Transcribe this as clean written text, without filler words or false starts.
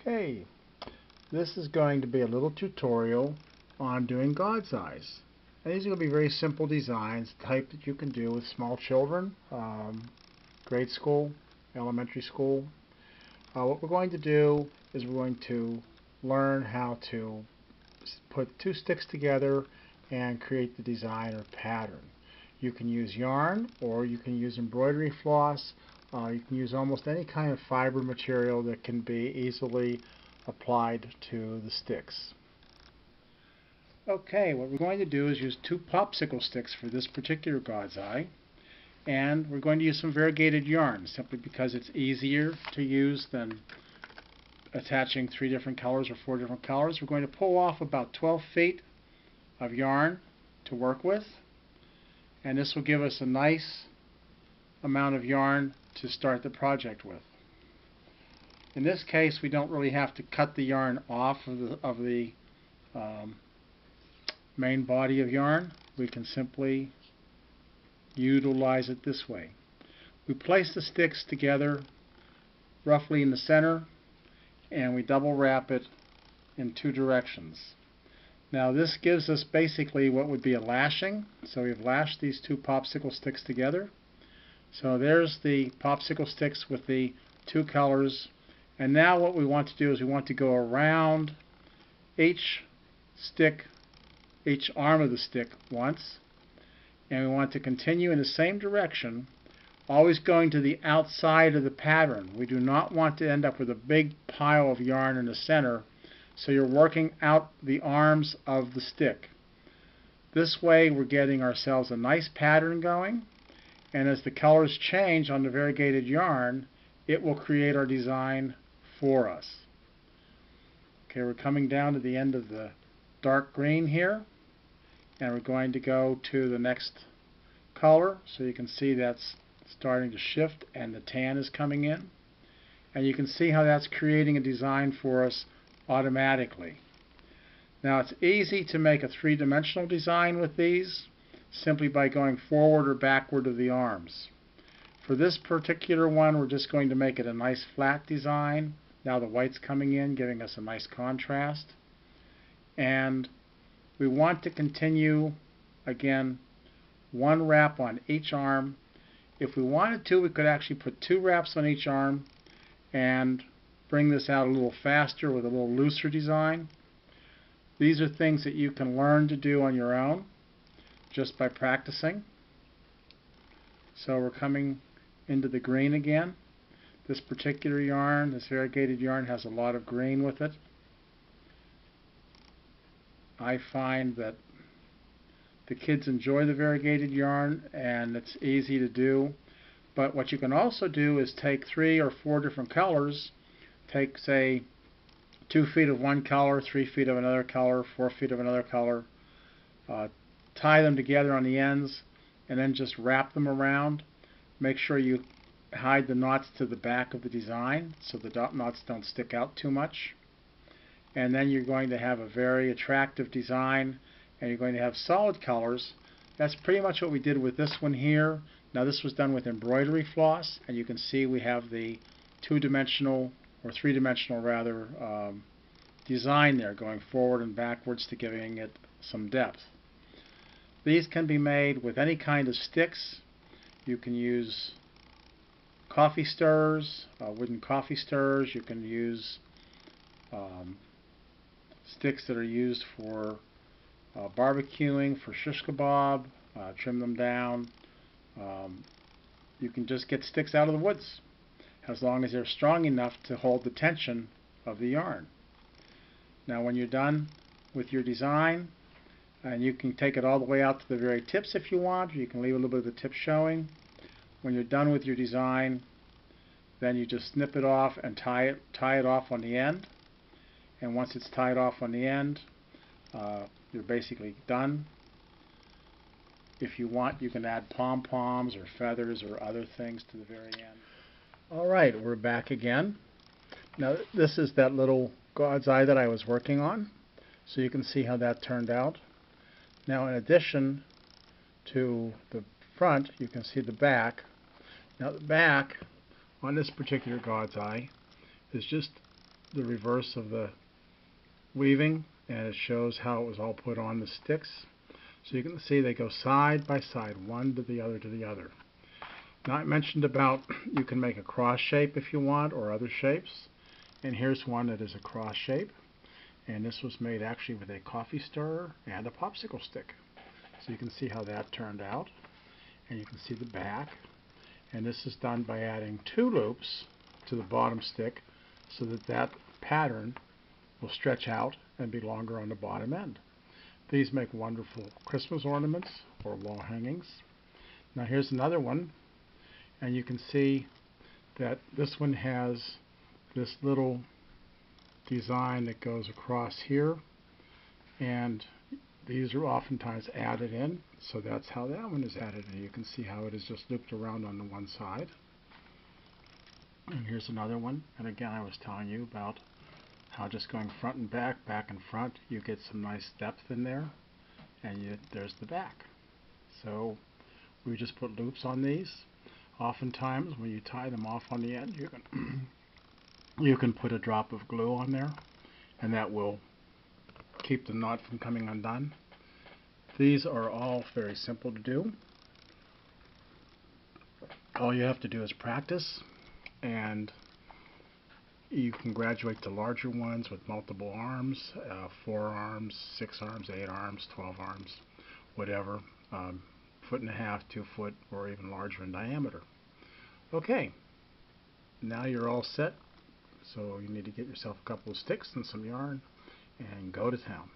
Okay, this is going to be a little tutorial on doing God's eyes. And these are going to be very simple designs, type that you can do with small children, grade school, elementary school. What we're going to do is we're going to learn how to put two sticks together and create the design or pattern. You can use yarn or you can use embroidery floss. You can use almost any kind of fiber material that can be easily applied to the sticks. Okay, what we're going to do is use two popsicle sticks for this particular God's eye, and we're going to use some variegated yarn simply because it's easier to use than attaching 3 different colors or 4 different colors. We're going to pull off about 12 feet of yarn to work with, and this will give us a nice amount of yarn to start the project with. In this case, we don't really have to cut the yarn off of the main body of yarn. We can simply utilize it this way. We place the sticks together roughly in the center, and we double wrap it in 2 directions. Now this gives us basically what would be a lashing. So we've lashed these 2 popsicle sticks together. So there's the popsicle sticks with the 2 colors. And now what we want to do is we want to go around each stick, each arm of the stick once. And we want to continue in the same direction, always going to the outside of the pattern. We do not want to end up with a big pile of yarn in the center, so you're working out the arms of the stick. This way we're getting ourselves a nice pattern going, and as the colors change on the variegated yarn, it will create our design for us. Okay, we're coming down to the end of the dark green here, and we're going to go to the next color. So you can see that's starting to shift and the tan is coming in, and you can see how that's creating a design for us automatically. Now it's easy to make a 3-dimensional design with these simply by going forward or backward of the arms. For this particular one, we're just going to make it a nice flat design. Now the white's coming in, giving us a nice contrast, and we want to continue again 1 wrap on each arm. If we wanted to, we could actually put 2 wraps on each arm and bring this out a little faster with a little looser design. These are things that you can learn to do on your own just by practicing. So we're coming into the green again. This particular yarn, this variegated yarn, has a lot of green with it. I find that the kids enjoy the variegated yarn and it's easy to do. But what you can also do is take 3 or 4 different colors, take say 2 feet of one color, 3 feet of another color, 4 feet of another color, tie them together on the ends, and then just wrap them around. Make sure you hide the knots to the back of the design so the knots don't stick out too much. And then you're going to have a very attractive design, and you're going to have solid colors. That's pretty much what we did with this one here. Now this was done with embroidery floss, and you can see we have the 2-dimensional, or 3-dimensional rather, design there going forward and backwards to giving it some depth. These can be made with any kind of sticks. You can use coffee stirrers, wooden coffee stirrers. You can use sticks that are used for barbecuing, for shish kebab, trim them down. You can just get sticks out of the woods as long as they're strong enough to hold the tension of the yarn. Now when you're done with your design, and you can take it all the way out to the very tips if you want, or you can leave a little bit of the tip showing. When you're done with your design, then you just snip it off and tie it off on the end. And once it's tied off on the end, you're basically done. If you want, you can add pom-poms or feathers or other things to the very end. Alright, we're back again. Now this is that little God's eye that I was working on, so you can see how that turned out. Now in addition to the front, you can see the back. Now the back on this particular God's eye is just the reverse of the weaving, and it shows how it was all put on the sticks. So you can see they go side by side, one to the other to the other. Now I mentioned about you can make a cross shape if you want, or other shapes. And here's one that is a cross shape. And this was made actually with a coffee stirrer and a popsicle stick. So you can see how that turned out. And you can see the back. And this is done by adding 2 loops to the bottom stick so that that pattern will stretch out and be longer on the bottom end. These make wonderful Christmas ornaments or wall hangings. Now here's another one, and you can see that this one has this little design that goes across here, and these are oftentimes added in, so that's how that one is added in. You can see how it is just looped around on the one side. And here's another one, and again I was telling you about how just going front and back, back and front, you get some nice depth in there, and there's the back. So we just put loops on these. Oftentimes when you tie them off on the end, you can put a drop of glue on there, and that will keep the knot from coming undone. These are all very simple to do. All you have to do is practice, and you can graduate to larger ones with multiple arms, 4 arms, 6 arms, 8 arms, 12 arms, whatever, 1.5 feet, 2 foot, or even larger in diameter. Okay, now you're all set, so you need to get yourself a couple of sticks and some yarn and go to town.